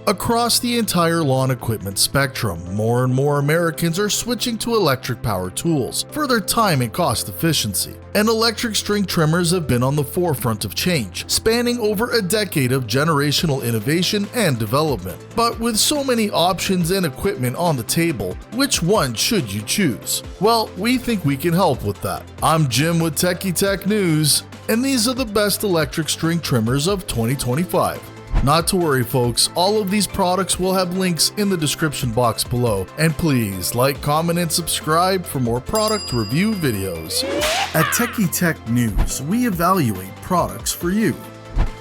Across the entire lawn equipment spectrum, more and more Americans are switching to electric power tools for their time and cost efficiency. And electric string trimmers have been on the forefront of change, spanning over a decade of generational innovation and development. But with so many options and equipment on the table, which one should you choose? Well, we think we can help with that. I'm Jim with Techie Tech News, and these are the best electric string trimmers of 2025. Not to worry folks, all of these products will have links in the description box below, and please like, comment, and subscribe for more product review videos. At Techie Tech News, we evaluate products for you,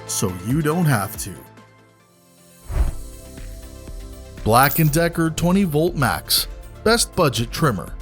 so you don't have to. Black & Decker 20V Max, best budget trimmer.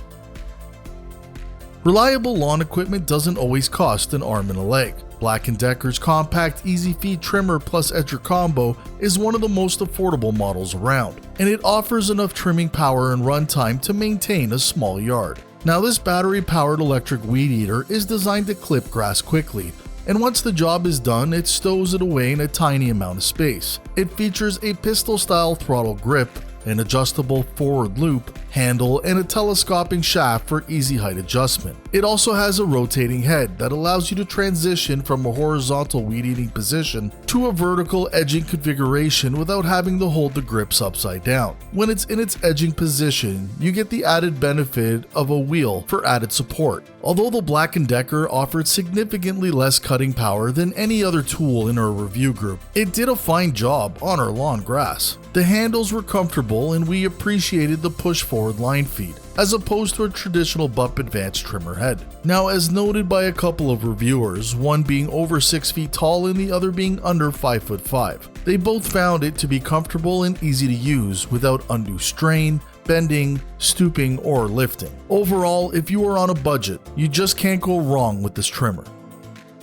Reliable lawn equipment doesn't always cost an arm and a leg. Black & Decker's compact easy feed trimmer plus edger combo is one of the most affordable models around, and it offers enough trimming power and runtime to maintain a small yard. Now, this battery-powered electric weed eater is designed to clip grass quickly, and once the job is done, it stows it away in a tiny amount of space. It features a pistol-style throttle grip, an adjustable forward loop, handle, and a telescoping shaft for easy height adjustment. It also has a rotating head that allows you to transition from a horizontal weed-eating position to a vertical edging configuration without having to hold the grips upside down. When it's in its edging position, you get the added benefit of a wheel for added support. Although the Black & Decker offered significantly less cutting power than any other tool in our review group, it did a fine job on our lawn grass. The handles were comfortable, and we appreciated the push-forward line feed, as opposed to a traditional butt advanced trimmer head. Now, as noted by a couple of reviewers, one being over 6 feet tall and the other being under 5'5", they both found it to be comfortable and easy to use without undue strain, bending, stooping, or lifting. Overall, if you are on a budget, you just can't go wrong with this trimmer.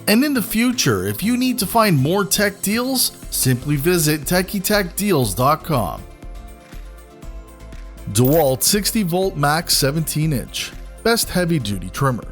And in the future, if you need to find more tech deals, simply visit TechieTechDeals.com. DeWalt 60V Max 17-inch, best heavy-duty trimmer.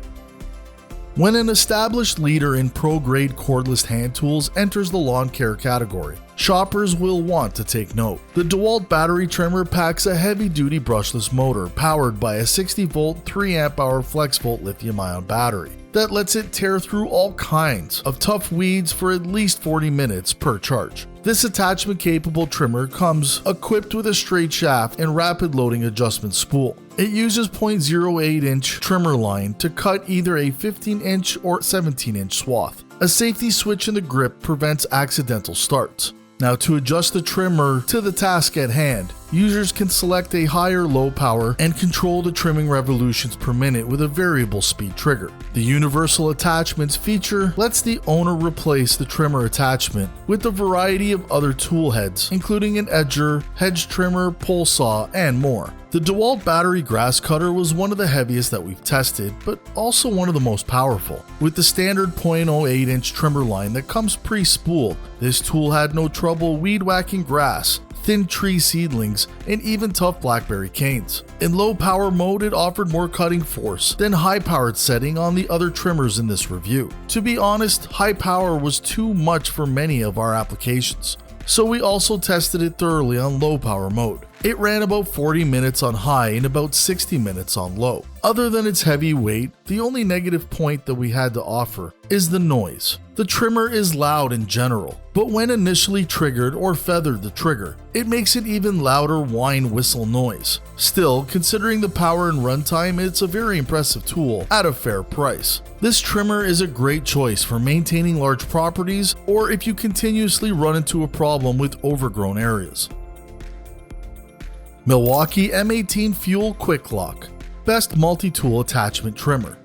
When an established leader in pro-grade cordless hand tools enters the lawn care category, shoppers will want to take note. The DeWalt battery trimmer packs a heavy-duty brushless motor powered by a 60V 3Ah FlexVolt lithium-ion battery that lets it tear through all kinds of tough weeds for at least 40 minutes per charge. This attachment-capable trimmer comes equipped with a straight shaft and rapid loading adjustment spool. It uses 0.08-inch trimmer line to cut either a 15-inch or 17-inch swath. A safety switch in the grip prevents accidental starts. Now, to adjust the trimmer to the task at hand, users can select a higher low power and control the trimming revolutions per minute with a variable speed trigger. The universal attachments feature lets the owner replace the trimmer attachment with a variety of other tool heads, including an edger, hedge trimmer, pole saw, and more. The DeWalt battery grass cutter was one of the heaviest that we've tested, but also one of the most powerful. With the standard 0.08-inch trimmer line that comes pre-spooled, this tool had no trouble weed whacking grass, thin tree seedlings, and even tough blackberry canes. In low power mode, it offered more cutting force than high powered setting on the other trimmers in this review. To be honest, high power was too much for many of our applications, so we also tested it thoroughly on low power mode. It ran about 40 minutes on high and about 60 minutes on low. Other than its heavy weight, the only negative point that we had to offer is the noise. The trimmer is loud in general, but when initially triggered or feathered the trigger, it makes an even louder whine whistle noise. Still, considering the power and runtime, it's a very impressive tool at a fair price. This trimmer is a great choice for maintaining large properties or if you continuously run into a problem with overgrown areas. Milwaukee M18 Fuel Quick Lock, best multi-tool attachment trimmer.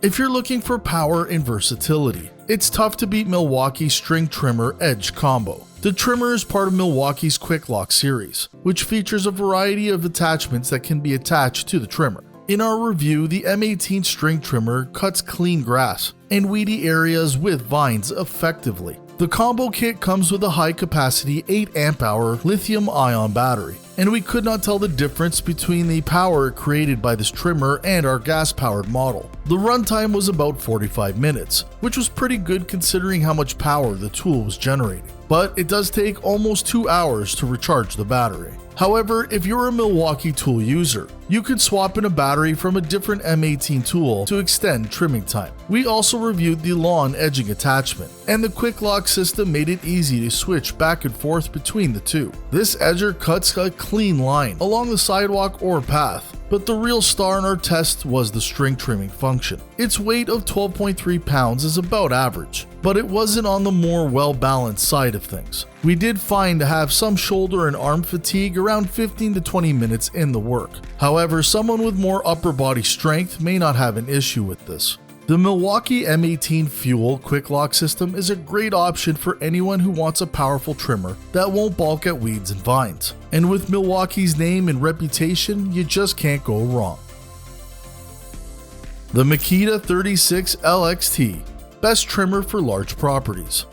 If you're looking for power and versatility, it's tough to beat Milwaukee's string trimmer edge combo. The trimmer is part of Milwaukee's Quick Lock series, which features a variety of attachments that can be attached to the trimmer. In our review, the M18 string trimmer cuts clean grass and weedy areas with vines effectively. The combo kit comes with a high-capacity 8Ah lithium-ion battery, and we could not tell the difference between the power created by this trimmer and our gas-powered model. The runtime was about 45 minutes, which was pretty good considering how much power the tool was generating. but it does take almost 2 hours to recharge the battery. However, if you're a Milwaukee tool user, you can swap in a battery from a different M18 tool to extend trimming time. We also reviewed the lawn edging attachment, and the quick lock system made it easy to switch back and forth between the two. This edger cuts a clean line along the sidewalk or path, but the real star in our test was the string trimming function. Its weight of 12.3 pounds is about average, but it wasn't on the more well-balanced side of things. We did find to have some shoulder and arm fatigue around 15 to 20 minutes in the work. However, someone with more upper body strength may not have an issue with this. The Milwaukee M18 Fuel Quick Lock system is a great option for anyone who wants a powerful trimmer that won't balk at weeds and vines. And with Milwaukee's name and reputation, you just can't go wrong. The Makita 36 LXT, best trimmer for large properties.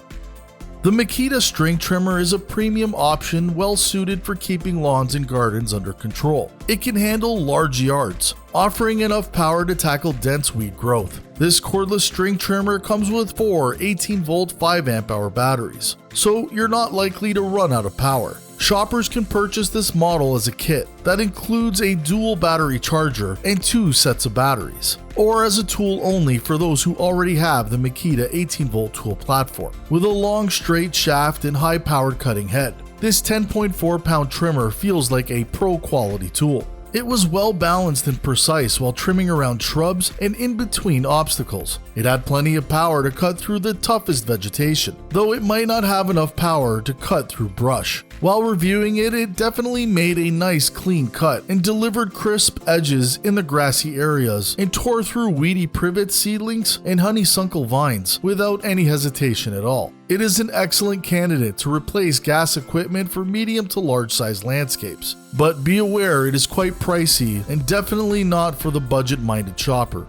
The Makita string trimmer is a premium option well suited for keeping lawns and gardens under control. It can handle large yards, offering enough power to tackle dense weed growth. This cordless string trimmer comes with 4 18-volt 5 Ah batteries, so you're not likely to run out of power. Shoppers can purchase this model as a kit that includes a dual battery charger and 2 sets of batteries, or as a tool only for those who already have the Makita 18-volt tool platform, with a long straight shaft and high-powered cutting head. This 10.4-pound trimmer feels like a pro-quality tool. It was well balanced and precise while trimming around shrubs and in between obstacles. It had plenty of power to cut through the toughest vegetation, though it might not have enough power to cut through brush. While reviewing it, it definitely made a nice clean cut and delivered crisp edges in the grassy areas and tore through weedy privet seedlings and honeysuckle vines without any hesitation at all. It is an excellent candidate to replace gas equipment for medium to large size landscapes, but be aware it is quite pricey and definitely not for the budget-minded shopper.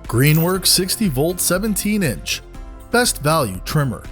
Greenworks 60-volt 17-inch, best value trimmer.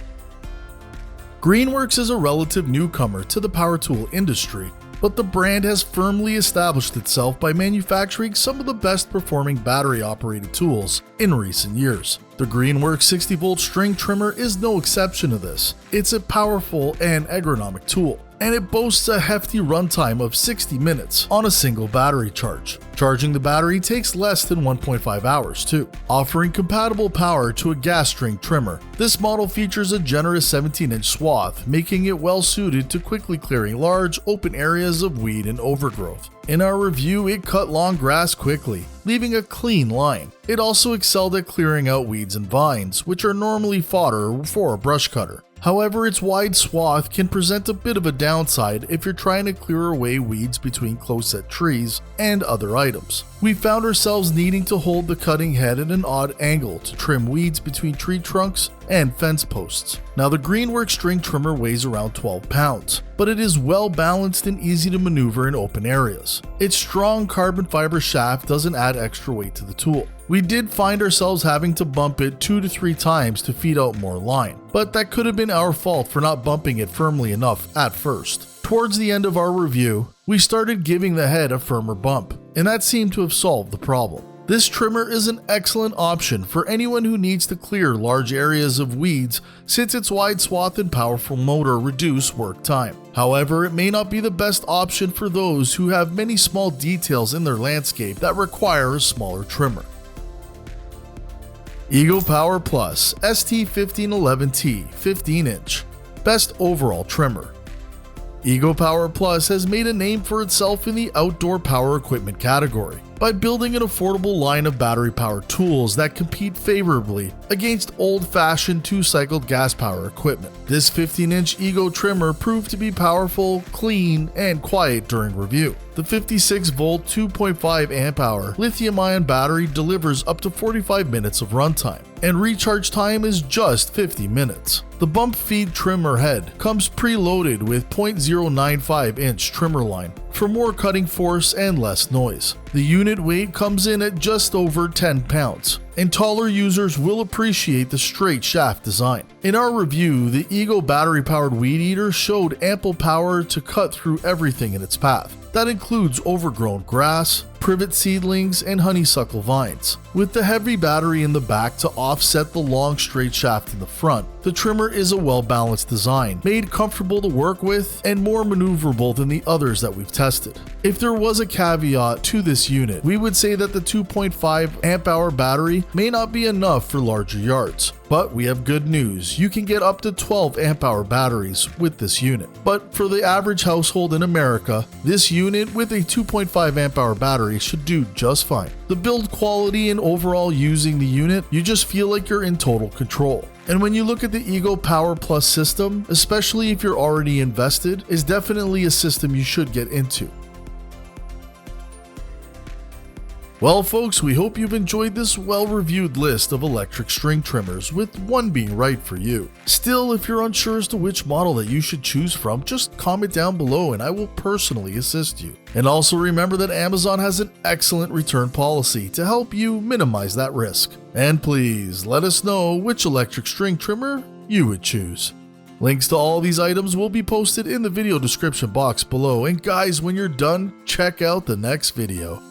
Greenworks is a relative newcomer to the power tool industry, but the brand has firmly established itself by manufacturing some of the best performing battery operated tools in recent years. The Greenworks 60-volt string trimmer is no exception to this. It's a powerful and ergonomic tool, and it boasts a hefty runtime of 60 minutes on a single battery charge. Charging the battery takes less than 1.5 hours too. Offering compatible power to a gas string trimmer, this model features a generous 17-inch swath, making it well suited to quickly clearing large open areas of weed and overgrowth. In our review, it cut long grass quickly, leaving a clean line. It also excelled at clearing out weeds and vines, which are normally fodder for a brush cutter. However, its wide swath can present a bit of a downside if you're trying to clear away weeds between close-set trees and other items. We found ourselves needing to hold the cutting head at an odd angle to trim weeds between tree trunks and fence posts. Now, the Greenworks string trimmer weighs around 12 pounds, but it is well balanced and easy to maneuver in open areas. Its strong carbon fiber shaft doesn't add extra weight to the tool. We did find ourselves having to bump it 2 to 3 times to feed out more line, but that could have been our fault for not bumping it firmly enough at first. Towards the end of our review, we started giving the head a firmer bump, and that seemed to have solved the problem. This trimmer is an excellent option for anyone who needs to clear large areas of weeds, since its wide swath and powerful motor reduce work time. However, it may not be the best option for those who have many small details in their landscape that require a smaller trimmer. Ego Power Plus ST1511T 15-inch, best overall trimmer. Ego Power Plus has made a name for itself in the outdoor power equipment category by building an affordable line of battery-powered tools that compete favorably against old-fashioned 2-cycled gas-power equipment. This 15-inch Ego trimmer proved to be powerful, clean, and quiet during review. The 56-volt 2.5 Ah lithium-ion battery delivers up to 45 minutes of runtime, and recharge time is just 50 minutes. The bump feed trimmer head comes preloaded with 0.095-inch trimmer line for more cutting force and less noise. The unit weight comes in at just over 10 pounds, and taller users will appreciate the straight shaft design. In our review, the Ego battery-powered weed eater showed ample power to cut through everything in its path. That includes overgrown grass, privet seedlings, and honeysuckle vines. With the heavy battery in the back to offset the long straight shaft in the front, the trimmer is a well-balanced design, made comfortable to work with and more maneuverable than the others that we've tested. If there was a caveat to this unit, we would say that the 2.5 amp hour battery may not be enough for larger yards. But we have good news, you can get up to 12 amp hour batteries with this unit. But for the average household in America, this unit with a 2.5 amp hour battery should do just fine. The build quality and overall using the unit, you just feel like you're in total control. And when you look at the Ego Power Plus system, especially if you're already invested, is definitely a system you should get into. Well folks, we hope you've enjoyed this well-reviewed list of electric string trimmers, with one being right for you. Still, if you're unsure as to which model that you should choose from, just comment down below and I will personally assist you. And also remember that Amazon has an excellent return policy to help you minimize that risk. And please let us know which electric string trimmer you would choose. Links to all these items will be posted in the video description box below, and guys, when you're done, check out the next video.